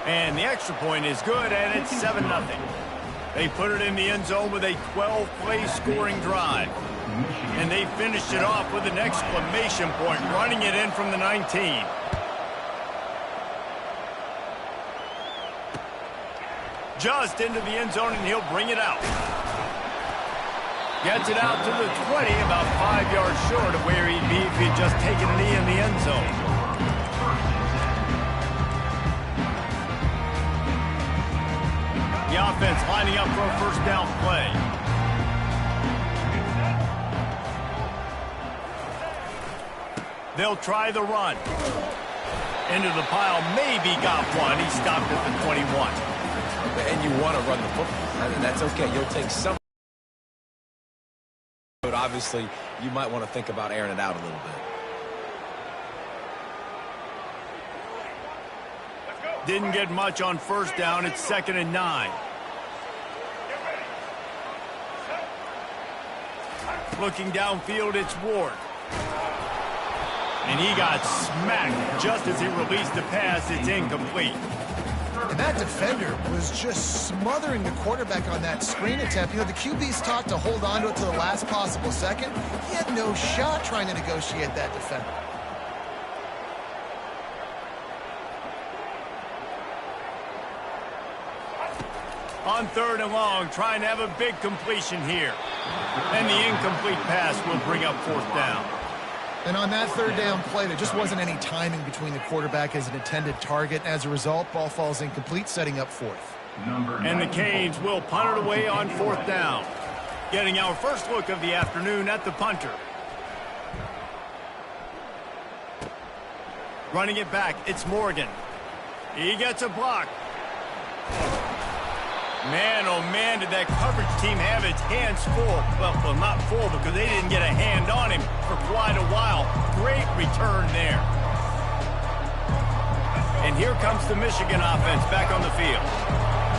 And the extra point is good, and it's 7-0. They put it in the end zone with a 12-play scoring drive. And they finished it off with an exclamation point, running it in from the 19. Just into the end zone, and he'll bring it out. Gets it out to the 20, about 5 yards short of where he'd be if he'd just taken a knee in the end zone. The offense lining up for a first down play. They'll try the run. Into the pile, maybe got one. He stopped at the 21. And you want to run the football. And that's okay. You'll take some. But obviously, you might want to think about airing it out a little bit. Didn't get much on first down. It's 2nd and 9. Looking downfield, it's Ward. And he got smacked just as he released the pass. It's incomplete. And that defender was just smothering the quarterback on that screen attempt. You know, the QB's taught to hold on to it to the last possible second. He had no shot trying to negotiate that defender. On 3rd and long, trying to have a big completion here. And the incomplete pass will bring up 4th down. And on that 3rd down play, there just wasn't any timing between the quarterback as an intended target. As a result, ball falls incomplete, setting up 4th. And the Canes will punt it away on 4th down. Getting our first look of the afternoon at the punter. Running it back, it's Morgan. He gets a block. Man, oh man, did that coverage team have its hands full. Well, not full because they didn't get a hand on him for quite a while. Great return there. And here comes the Michigan offense back on the field.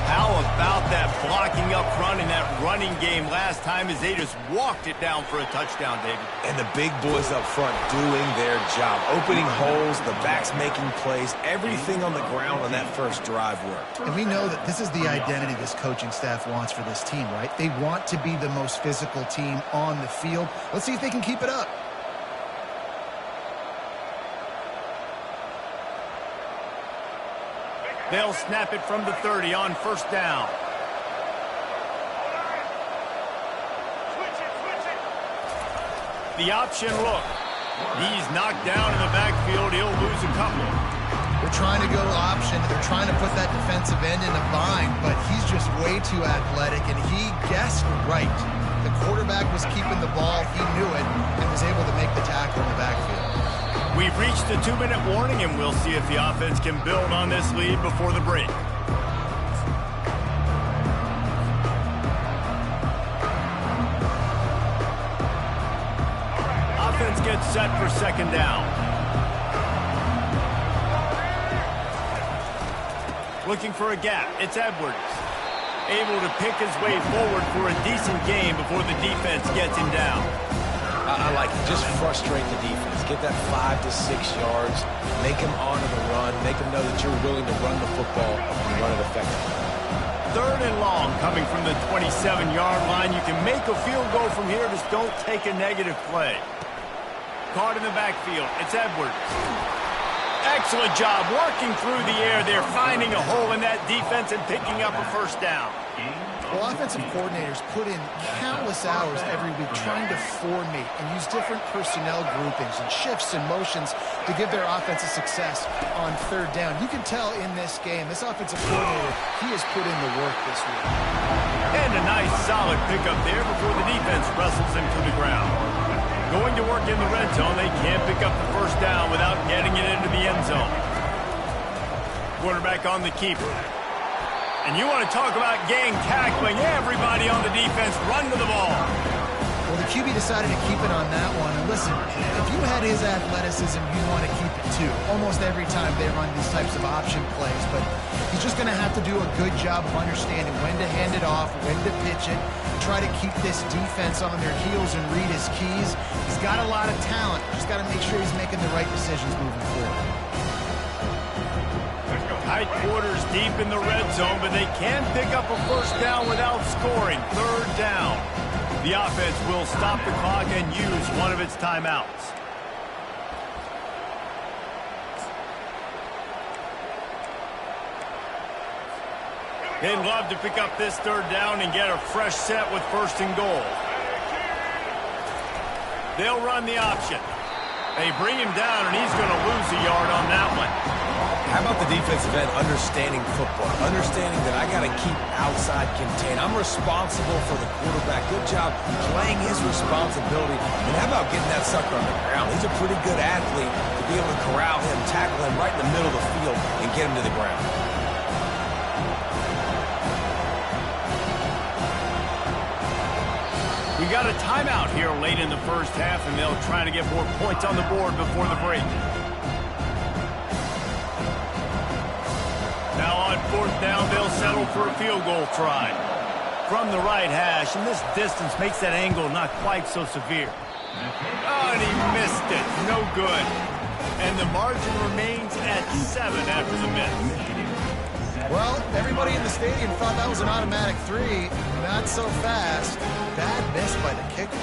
How about that blocking up front in that running game last time as they just walked it down for a touchdown, David? And the big boys up front doing their job. Opening holes, the backs making plays, everything on the ground on that first drive worked. And we know that this is the identity this coaching staff wants for this team, right? They want to be the most physical team on the field. Let's see if they can keep it up. They'll snap it from the 30 on 1st down. The option look. He's knocked down in the backfield. He'll lose a couple. They're trying to go option. They're trying to put that defensive end in a bind, but he's just way too athletic, and he guessed right. The quarterback was keeping the ball. He knew it and was able to make the tackle in the backfield. We've reached the 2-minute warning, and we'll see if the offense can build on this lead before the break. Offense gets set for 2nd down. Looking for a gap. It's Edwards. Able to pick his way forward for a decent game before the defense gets him down. I like it. Just frustrate the defense. Get that 5 to 6 yards. Make them honor the run. Make them know that you're willing to run the football and run it effectively. 3rd and long coming from the 27-yard line. You can make a field goal from here. Just don't take a negative play. Caught in the backfield. It's Edwards. Excellent job working through the air there, finding a hole in that defense and picking up a 1st down. Well, offensive coordinators put in countless hours every week trying to formate and use different personnel groupings and shifts and motions to give their offensive success on 3rd down. You can tell in this game, this offensive coordinator, he has put in the work this week. And a nice solid pickup there before the defense wrestles him to the ground. Going to work in the red zone, they can't pick up the 1st down without getting it into the end zone. Quarterback on the keeper. And you want to talk about gang tackling. Everybody on the defense run to the ball. Well, the QB decided to keep it on that one. And listen, if you had his athleticism, you'd want to keep it too. Almost every time they run these types of option plays. But he's just going to have to do a good job of understanding when to hand it off, when to pitch it, try to keep this defense on their heels and read his keys. He's got a lot of talent. Just got to make sure he's making the right decisions moving forward. Tight quarters deep in the red zone, but they can pick up a first down without scoring. Third down. The offense will stop the clock and use one of its timeouts. They'd love to pick up this third down and get a fresh set with first and goal. They'll run the option. They bring him down, and he's going to lose a yard on that one. How about the defensive end understanding football, understanding that I got to keep outside contained. I'm responsible for the quarterback. Good job playing his responsibility. And how about getting that sucker on the ground? He's a pretty good athlete to be able to corral him, tackle him right in the middle of the field, and get him to the ground. We got a timeout here late in the first half, and they'll try to get more points on the board before the break. Now on fourth down, they'll settle for a field goal try. From the right hash, and this distance makes that angle not quite so severe. Oh, and he missed it. No good. And the margin remains at 7 after the miss. Well, everybody in the stadium thought that was an automatic 3. Not so fast. Bad miss by the kicker.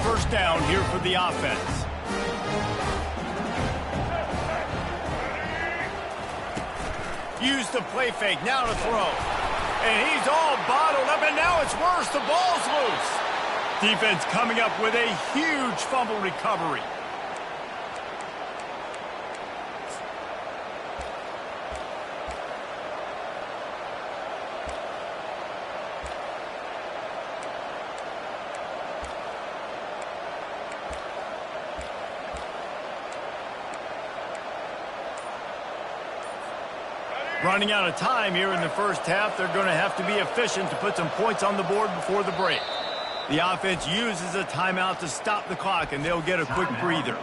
First down here for the offense. Use the play fake, now to throw. And he's all bottled up, and now it's worse. The ball's loose. Defense coming up with a huge fumble recovery. Running out of time here in the first half, they're going to have to be efficient to put some points on the board before the break. The offense uses a timeout to stop the clock, and they'll get a quick breather.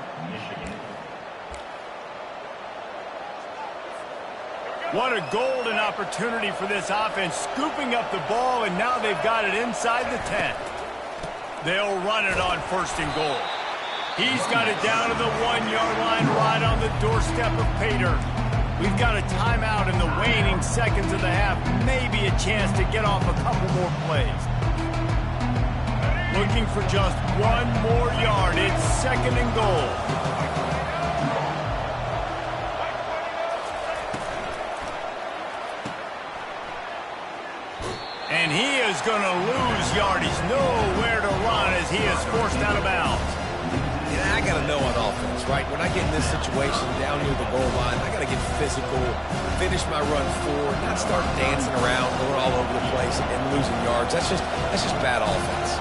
What a golden opportunity for this offense, scooping up the ball, and now they've got it inside the 10. They'll run it on first and goal. He's got it down to the 1-yard line right on the doorstep of Pater. We've got a timeout in the waning seconds of the half. Maybe a chance to get off a couple more plays. Looking for just one more yard. It's second and goal. And he is going to lose yardage. Nowhere to run as he is forced out of bounds. Yeah, I got to know on offense, right? When I get in this situation down near the goal line, I got to get physical, finish my run forward, not start dancing around, going all over the place and losing yards. That's just bad offense.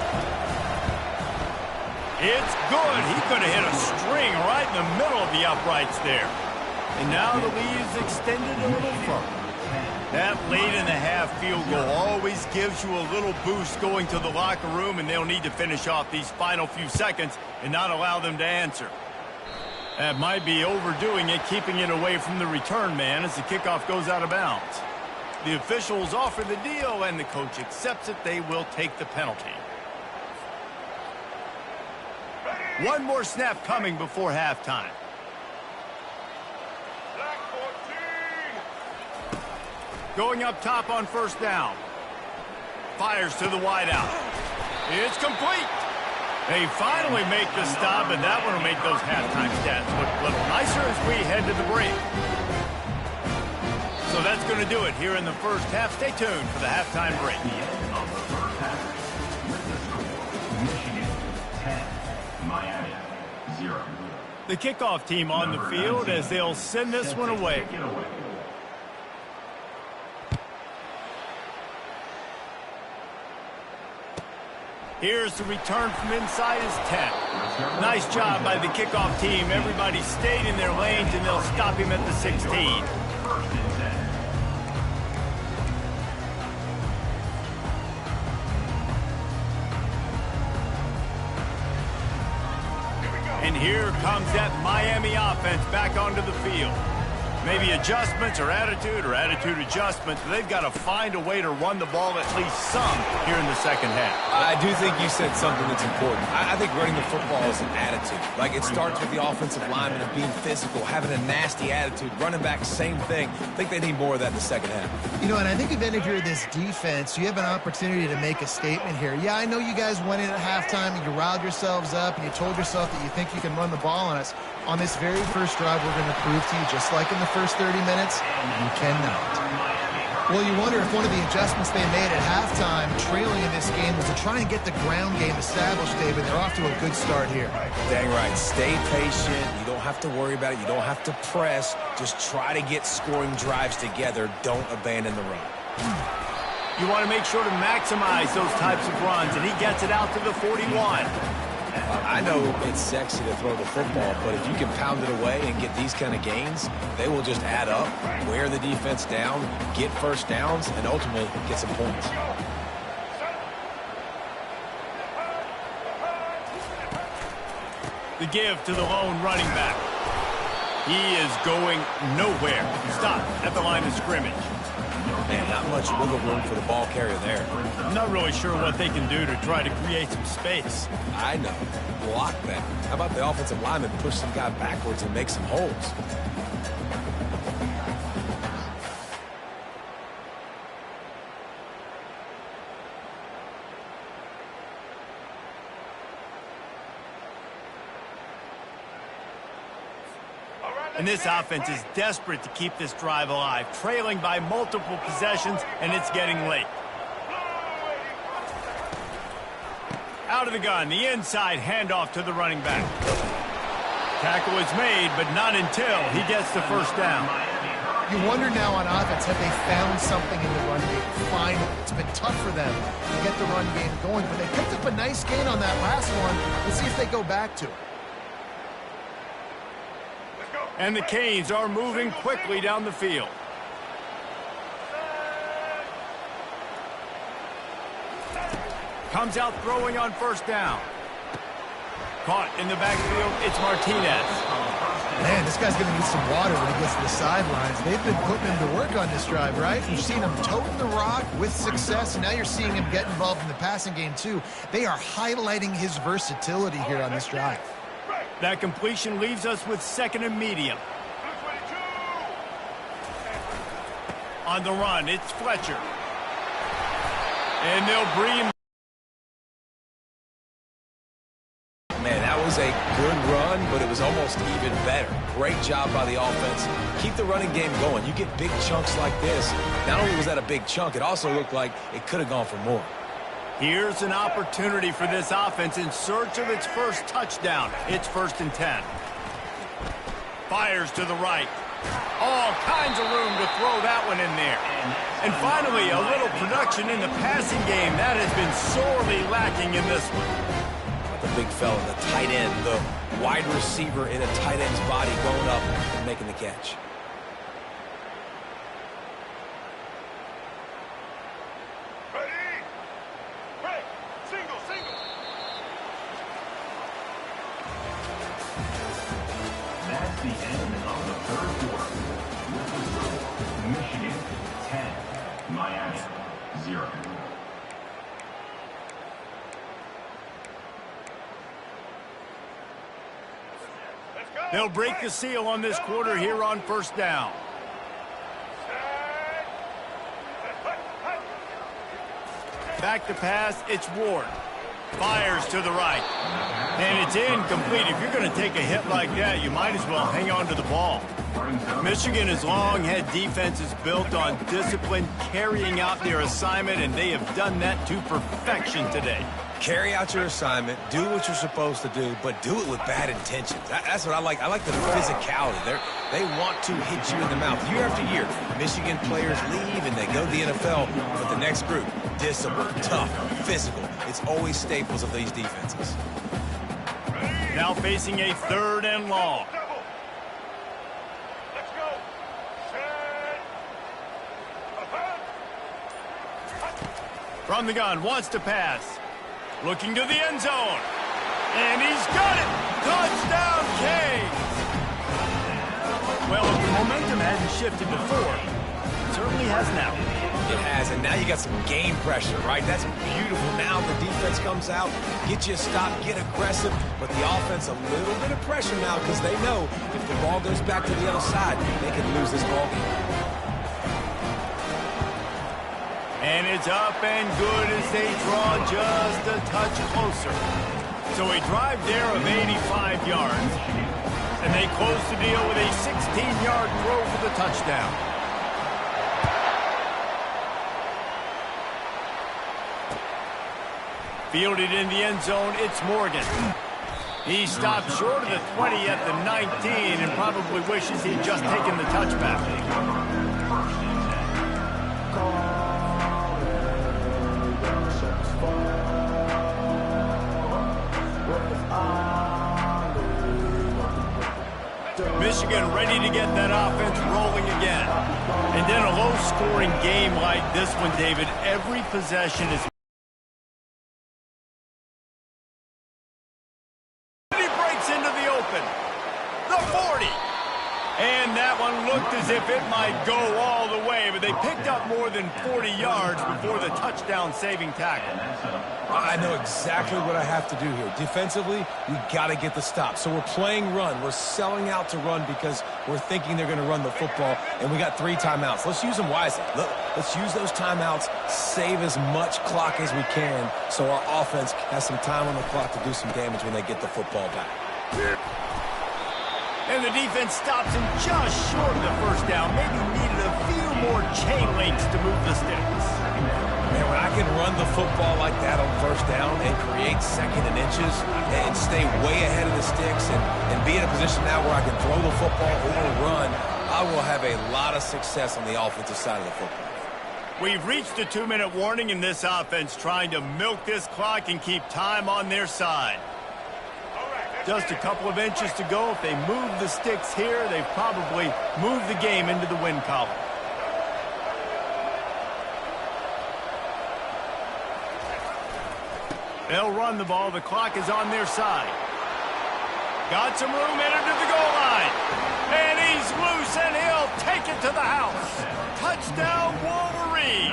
It's good. He could have hit a string right in the middle of the uprights there. And now the lead is extended a little further. That late in the half field goal always gives you a little boost going to the locker room, and they'll need to finish off these final few seconds and not allow them to answer. That might be overdoing it, keeping it away from the return man as the kickoff goes out of bounds. The officials offer the deal, and the coach accepts it. They will take the penalty. One more snap coming before halftime. Going up top on first down. Fires to the wideout. It's complete. They finally make the stop, and that one will make those halftime stats look a little nicer as we head to the break. So that's going to do it here in the first half. Stay tuned for the halftime break. The kickoff team on the field as they'll send this one away. Here's the return from inside his 10. Nice job by the kickoff team. Everybody stayed in their lanes, and they'll stop him at the 16. And here comes that Miami offense back onto the field. Maybe adjustments or attitude adjustments. They've got to find a way to run the ball at least some here in the second half. I do think you said something that's important. I think running the football is an attitude. Like, it starts with the offensive lineman and being physical, having a nasty attitude. Running back, same thing. I think they need more of that in the second half. You know, and I think if any of you're this defense, you have an opportunity to make a statement here. Yeah, I know you guys went in at halftime and you riled yourselves up and you told yourself that you think you can run the ball on us. On this very first drive, we're going to prove to you, just like in the first 30 minutes, you cannot. Well, you wonder if one of the adjustments they made at halftime, trailing in this game, was to try and get the ground game established, David. They're off to a good start here. Dang right. Stay patient. You don't have to worry about it. You don't have to press. Just try to get scoring drives together. Don't abandon the run. You want to make sure to maximize those types of runs, and he gets it out to the 41. I know it's sexy to throw the football, but if you can pound it away and get these kind of gains, they will just add up, wear the defense down, get first downs, and ultimately get some points. The give to the lone running back. He is going nowhere. Stop at the line of scrimmage. Man, not much wiggle room for the ball carrier there. I'm not really sure what they can do to try to create some space. I know. Block that. How about the offensive lineman push some guy backwards and make some holes? And this offense is desperate to keep this drive alive, trailing by multiple possessions, and it's getting late. Out of the gun, the inside handoff to the running back. Tackle is made, but not until he gets the first down. You wonder now on offense, have they found something in the run game? Finally, it's been tough for them to get the run game going, but they picked up a nice gain on that last one. Let's see if they go back to it. And the Canes are moving quickly down the field. Comes out throwing on first down. Caught in the backfield, it's Martinez. Man, this guy's going to need some water when he gets to the sidelines. They've been putting him to work on this drive, right? You've seen him toting the rock with success, and now you're seeing him get involved in the passing game, too. They are highlighting his versatility here on this drive. That completion leaves us with second and medium. On the run, it's Fletcher. And they'll bring him. Man, that was a good run, but it was almost even better. Great job by the offense. Keep the running game going. You get big chunks like this. Not only was that a big chunk, it also looked like it could have gone for more. Here's an opportunity for this offense in search of its first touchdown. It's 1st and 10. Fires to the right. All kinds of room to throw that one in there. And finally, a little production in the passing game. That has been sorely lacking in this one. The big fella, the tight end, the wide receiver in a tight end's body going up and making the catch. That's the end of the third quarter. With the score, Michigan 10, Miami 0. They'll break the seal on this quarter here on first down. Back to pass, it's Ward. Fires to the right. And it's incomplete. If you're going to take a hit like that, you might as well hang on to the ball. Michigan has long had defenses built on discipline, carrying out their assignment, and they have done that to perfection today. Carry out your assignment, do what you're supposed to do, but do it with bad intentions. That's what I like. I like the physicality. They want to hit you in the mouth. Year after year, Michigan players leave and they go to the NFL, but the next group, discipline, tough, physical. It's always staples of these defenses. Now facing a 3rd and long. From the gun, wants to pass. Looking to the end zone. And he's got it! Touchdown, Canes! Well, if the momentum hadn't shifted before, it certainly has now. It has, and now you got some game pressure, right? That's beautiful. Now the defense comes out, get you a stop, get aggressive, but the offense a little bit of pressure now because they know if the ball goes back to the other side, they can lose this ball game. And it's up and good as they draw just a touch closer. So a drive there of 85 yards, and they close the deal with a 16-yard throw for the touchdown. Fielded in the end zone, it's Morgan. He stopped short of the 20 at the 19 and probably wishes he'd just taken the touchback. Michigan ready to get that offense rolling again. And then a low-scoring game like this one, David, every possession is... into the open. The 40. And that one looked as if it might go all the way, but they picked up more than 40 yards before the touchdown-saving tackle. I know exactly what I have to do here. Defensively, we got to get the stop. So we're playing run. We're selling out to run because we're thinking they're going to run the football, and we got 3 timeouts. Let's use them wisely. Let's use those timeouts, save as much clock as we can so our offense has some time on the clock to do some damage when they get the football back. And the defense stops him just short of the first down. Maybe needed a few more chain links to move the sticks. Man, when I can run the football like that on first down and create second and inches and stay way ahead of the sticks and be in a position now where I can throw the football or run, I will have a lot of success on the offensive side of the football. We've reached the 2-minute warning in this offense, trying to milk this clock and keep time on their side. Just a couple of inches to go. If they move the sticks here, they've probably moved the game into the win column. They'll run the ball. The clock is on their side. Got some room in into the goal line. And he's loose, and he'll take it to the house. Touchdown, Wolverines.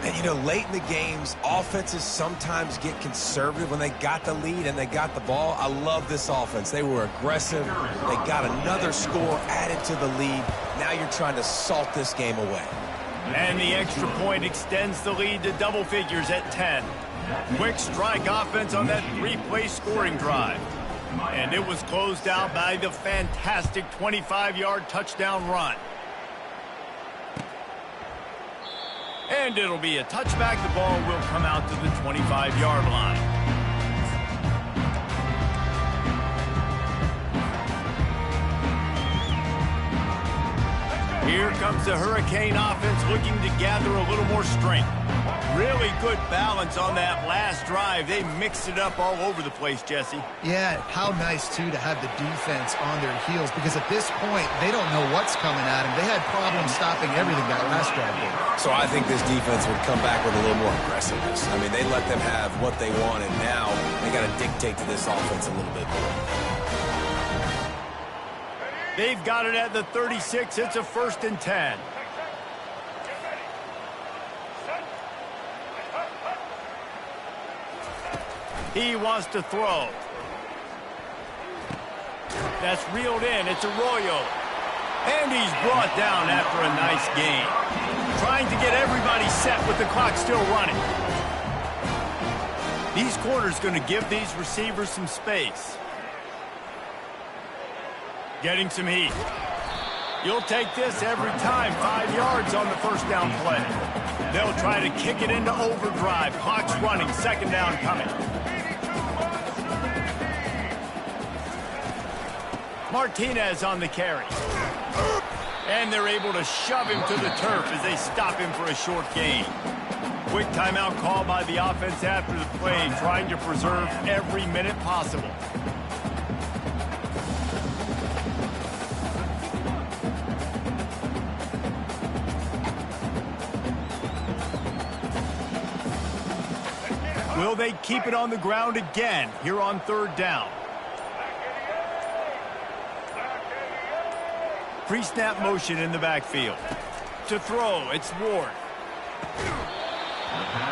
And, you know, late in the games, offenses sometimes get conservative when they got the lead and they got the ball. I love this offense. They were aggressive. They got another score added to the lead. Now you're trying to salt this game away. And the extra point extends the lead to double figures at 10. Quick strike offense on that 3-play scoring drive. And it was closed out by the fantastic 25-yard touchdown run. And it'll be a touchback. The ball will come out to the 25-yard line. Here comes the Hurricane offense looking to gather a little more strength. Really good balance on that last drive. They mixed it up all over the place, Jesse. Yeah, how nice, too, to have the defense on their heels, because at this point, they don't know what's coming at them. They had problems stopping everything that last drive did. So I think this defense would come back with a little more aggressiveness. I mean, they let them have what they want, and now they got to dictate to this offense a little bit more. They've got it at the 36. It's a 1st and 10. He wants to throw. That's reeled in. It's Arroyo. And he's brought down after a nice gain. Trying to get everybody set with the clock still running. These corners going to give these receivers some space. Getting some heat. You'll take this every time. 5 yards on the first down play. They'll try to kick it into overdrive. Clock's running. 2nd down coming. Martinez on the carry. And they're able to shove him to the turf as they stop him for a short gain. Quick timeout call by the offense after the play, trying to preserve every minute possible. Will they keep it on the ground again here on 3rd down? Pre-snap motion in the backfield. To throw, it's Ward.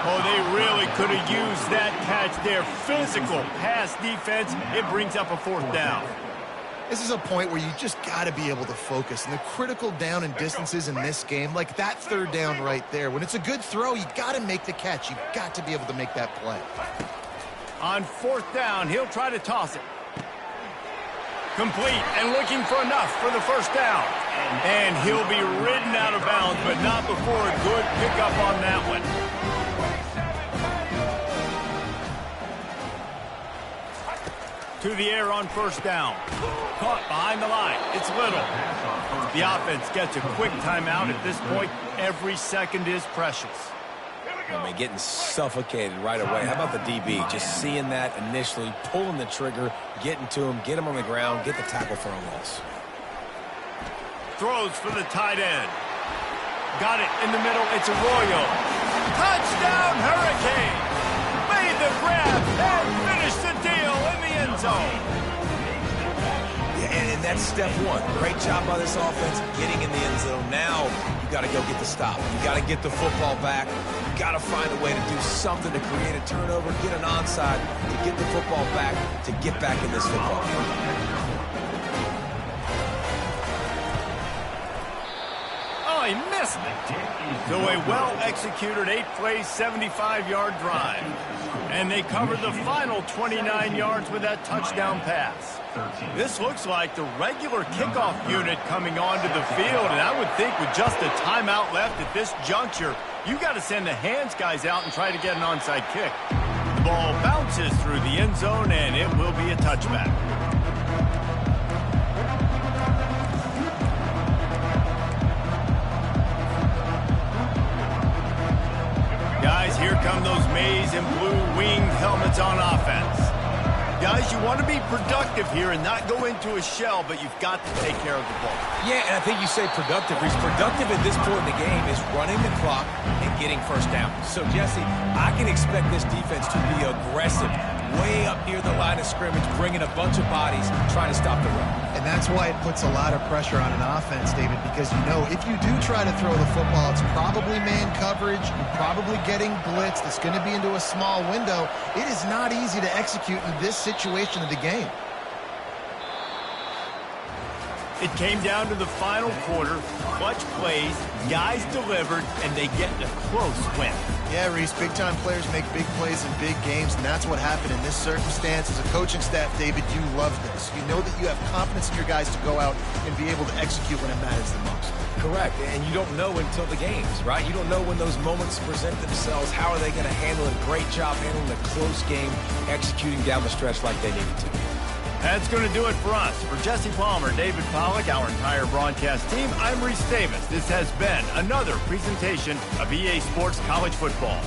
Oh, they really could have used that catch there. Physical pass defense. It brings up a 4th down. This is a point where you just got to be able to focus. And the critical down and distances in this game, like that 3rd down right there, when it's a good throw, you got to make the catch. You've got to be able to make that play. On 4th down, he'll try to toss it. Complete and looking for enough for the 1st down. And he'll be ridden out of bounds, but not before a good pickup on that one. To the air on 1st down. Caught behind the line. It's Little. The offense gets a quick timeout at this point. Every second is precious. I mean, getting suffocated right away. How about the DB? Just seeing that initially, pulling the trigger, getting to him, get him on the ground, get the tackle for a loss. Throws for the tight end. Got it in the middle. It's Arroyo. Touchdown, Hurricane! Made the grab and finished the deal in the end zone. Yeah, and that's step 1. Great job by this offense getting in the end zone. Now you got to go get the stop. You got to get the football back. You got to find a way to do something to create a turnover, get an onside, to get the football back, to get back in this football game. Oh, he missed it. So a well-executed 8-play, 75-yard drive. And they covered the final 29 yards with that touchdown pass. This looks like the regular kickoff unit coming onto the field, and I would think with just a timeout left at this juncture, you got to send the hands guys out and try to get an onside kick. The ball bounces through the end zone, and it will be a touchback. Guys, here come those maize and blue winged helmets on offense. Guys, you want to be productive here and not go into a shell, but you've got to take care of the ball. Yeah, and I think you say productive. He's productive at this point in the game is running the clock and getting 1st down. So, Jesse, I can expect this defense to be aggressive, way up near the line of scrimmage, bringing a bunch of bodies, trying to stop the run. And that's why it puts a lot of pressure on an offense, David, because you know if you do try to throw the football, it's probably man coverage, you're probably getting blitzed, it's going to be into a small window. It is not easy to execute in this situation of the game. It came down to the final quarter, clutch plays, guys delivered, and they get a close win. Yeah, Reese, big-time players make big plays in big games, and that's what happened in this circumstance. As a coaching staff, David, you love this. You know that you have confidence in your guys to go out and be able to execute when it matters the most. Correct, and you don't know until the games, right? You don't know when those moments present themselves. How are they going to handle it? Great job handling a close game, executing down the stretch like they needed to. That's going to do it for us. For Jesse Palmer, David Pollack, our entire broadcast team, I'm Reese Davis. This has been another presentation of EA Sports College Football.